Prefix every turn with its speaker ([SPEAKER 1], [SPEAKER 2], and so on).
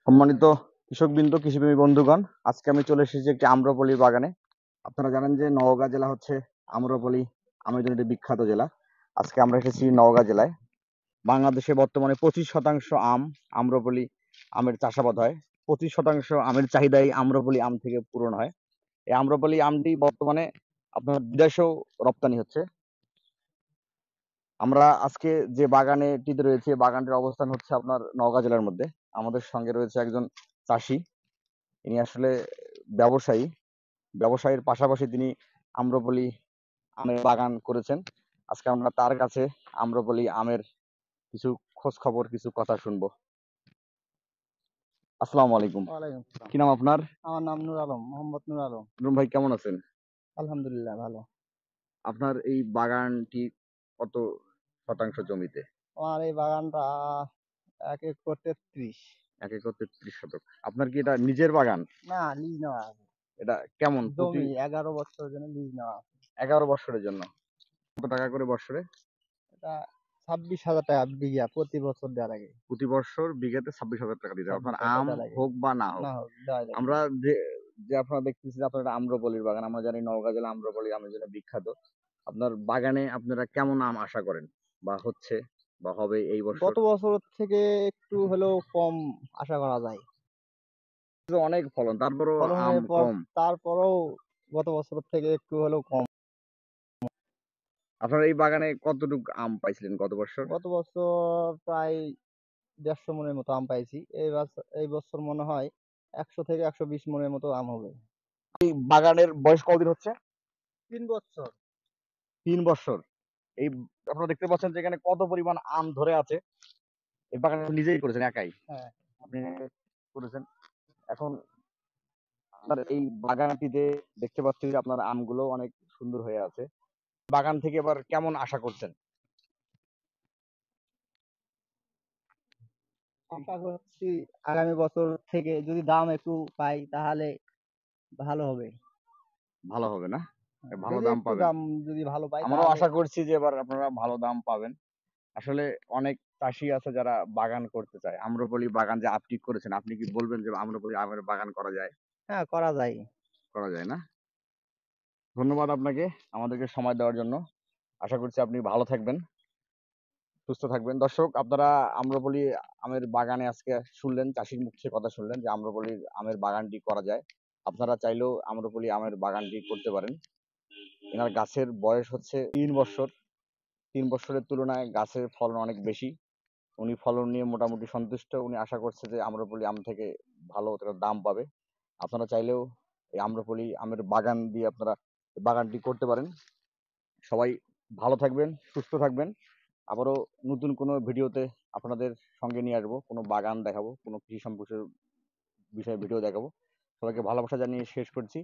[SPEAKER 1] সম্মানিত কৃষকবৃন্দ, কৃষিপ্রেমী বন্ধুগণ, আজকে আমি চলে এসেছি একটি আম্রপলি বাগানে। আপনারা জানেন যে নওগাঁ জেলা হচ্ছে আম্রপলি আমের জন্য একটি বিখ্যাত জেলা। আজকে আমরা এসেছি নওগাঁ জেলায়। বাংলাদেশে বর্তমানে 25% আম আম্রপলি আমের চাষাবাদ হয়। 25% আমের চাহিদাই আম্রপলি আম থেকে পূরণ হয়। এই আম্রপলি আমটি বর্তমানে আপনার বিদেশেও রপ্তানি হচ্ছে। আমরা আজকে যে বাগানেটিতে রয়েছে, বাগানটির অবস্থান হচ্ছে আপনার নওগাঁ জেলার মধ্যে। আমাদের সঙ্গে রয়েছে একজন চাষি। ইনি আসলে ব্যবসায়ী। ব্যবসায়ীর পাশাপাশি তিনি আম্রপলি আমের বাগান করেছেন। আজকে আমরা তার কাছে আম্রপলি আমের কিছু খোঁজ খবর, কিছু কথা শুনবো। আসসালামু আলাইকুম।
[SPEAKER 2] ওয়ালাইকুম আসসালাম।
[SPEAKER 1] কি নাম আপনার?
[SPEAKER 2] আমার নাম নূর আলম, মোহাম্মদ নূর আলম।
[SPEAKER 1] নুরুন ভাই, কেমন আছেন?
[SPEAKER 2] আলহামদুলিল্লাহ ভালো।
[SPEAKER 1] আপনার এই বাগানটি কত শতাংশ জমিতে?
[SPEAKER 2] আমার এই বাগানটা 1 একর 33।
[SPEAKER 1] 1 একর 33 শতক। আপনার কি এটা নিজের বাগান?
[SPEAKER 2] না, লিজ নেওয়া আছে।
[SPEAKER 1] এটা কেমন প্রতি?
[SPEAKER 2] জমি 11 বছরের জন্য লিজ নেওয়া আছে।
[SPEAKER 1] 11 বছরের জন্য। কত টাকা করে বছরে?
[SPEAKER 2] এটা 26,000 টাকা বিঘা প্রতি বছর দেওয়া লাগে।
[SPEAKER 1] প্রতি বছর বিঘাতে 26,000 টাকা দিতে হবে। আপনার
[SPEAKER 2] 26,000
[SPEAKER 1] আম
[SPEAKER 2] দেওয়া লাগে।
[SPEAKER 1] হোক বা না হোক।
[SPEAKER 2] না হোক দেওয়া লাগে।
[SPEAKER 1] আমরা যে যে আপনারা দেখতেছি যে আপনার একটা আম্রপলির বাগান। আমরা জানি নওগাঁ জেলা আম্রপলি আমের জন্য বিখ্যাত। আপনার বাগানে আপনারা কেমন আম আশা করেন, বা হচ্ছে, বা হবে এই বছর?
[SPEAKER 2] গত বছর থেকে একটু হলেও কম আশা করা যায়।
[SPEAKER 1] তো অনেক ফলন, তারপরও আম
[SPEAKER 2] ফলনের পর
[SPEAKER 1] কম।
[SPEAKER 2] তারপরেও গত বছর থেকে একটু হলেও কম।
[SPEAKER 1] আপনার এই বাগানে কতটুকু আম পাইছিলেন গত বছর?
[SPEAKER 2] গত বছর প্রায় 150 মনের মতো আম পাইছি। এই বছর মনে হয় 100 থেকে 120 মনের মতো আম হবে।
[SPEAKER 1] এই বাগানের বয়স কতদিন হচ্ছে?
[SPEAKER 2] 3 বছর।
[SPEAKER 1] 3 বছর। এই আপনারা দেখতে পাচ্ছেন যে এখানে কত পরিমাণ আম ধরে আছে। এই বাগান আপনি নিজেই করেছেন একাই?
[SPEAKER 2] হ্যাঁ।
[SPEAKER 1] আপনি করেছেন। এখন আপনার এই বাগানটিতে দেখতে পাচ্ছি যে আপনার আমগুলো অনেক সুন্দর হয়ে আছে। বাগান থেকে এবার কেমন আশা করছেন?
[SPEAKER 2] আশা করছি আগামী বছর থেকে যদি দাম একটু পাই তাহলে ভালো হবে।
[SPEAKER 1] ভালো হবে না? ভালো
[SPEAKER 2] যদি
[SPEAKER 1] দাম
[SPEAKER 2] একটু
[SPEAKER 1] পাবেন।
[SPEAKER 2] দাম যদি ভালো পাই
[SPEAKER 1] আমরাও
[SPEAKER 2] তাহলে
[SPEAKER 1] আশা করছি যে এবার আপনারা ভালো দাম পাবেন। আসলে অনেক চাষী আছে যারা বাগান করতে চায়। আম্রপলি বাগান যে আপনি করেছেন, আপনি কি বলবেন যে আম্রপলি আমের বাগান করা যায়?
[SPEAKER 2] হ্যাঁ করা যায়।
[SPEAKER 1] করা যায় না? ধন্যবাদ আপনাকে আমাদেরকে সময় দেওয়ার জন্য। আশা করছি আপনি ভালো থাকবেন, সুস্থ থাকবেন। দর্শক, আপনারা আম্রপলি আমের বাগানে আজকে শুনলেন, চাষীর মুখ থেকে কথা শুনলেন যে আম্রপলির আমের বাগানটি করা যায়। আপনারা চাইলেও আম্রপলি আমের বাগানটি করতে পারেন। এনার গাছের বয়স হচ্ছে 3 বছর। 3 বছরের তুলনায় গাছের ফলন অনেক বেশি। উনি ফলন নিয়ে মোটামুটি সন্তুষ্ট। উনি আশা করছে যে আম্রপলি আম থেকে ভালো একটা দাম পাবে। আপনারা চাইলেও এই আম্রপলি আমের বাগান দিয়ে আপনারা বাগানটি করতে পারেন। সবাই ভালো থাকবেন, সুস্থ থাকবেন। আবারও নতুন কোনো ভিডিওতে আপনাদের সঙ্গে নিয়ে আসবো। কোনো বাগান দেখাবো, কোনো কৃষি সম্পর্কিত বিষয়ে ভিডিও দেখাবো। সবাইকে ভালোবাসা জানিয়ে শেষ করছি।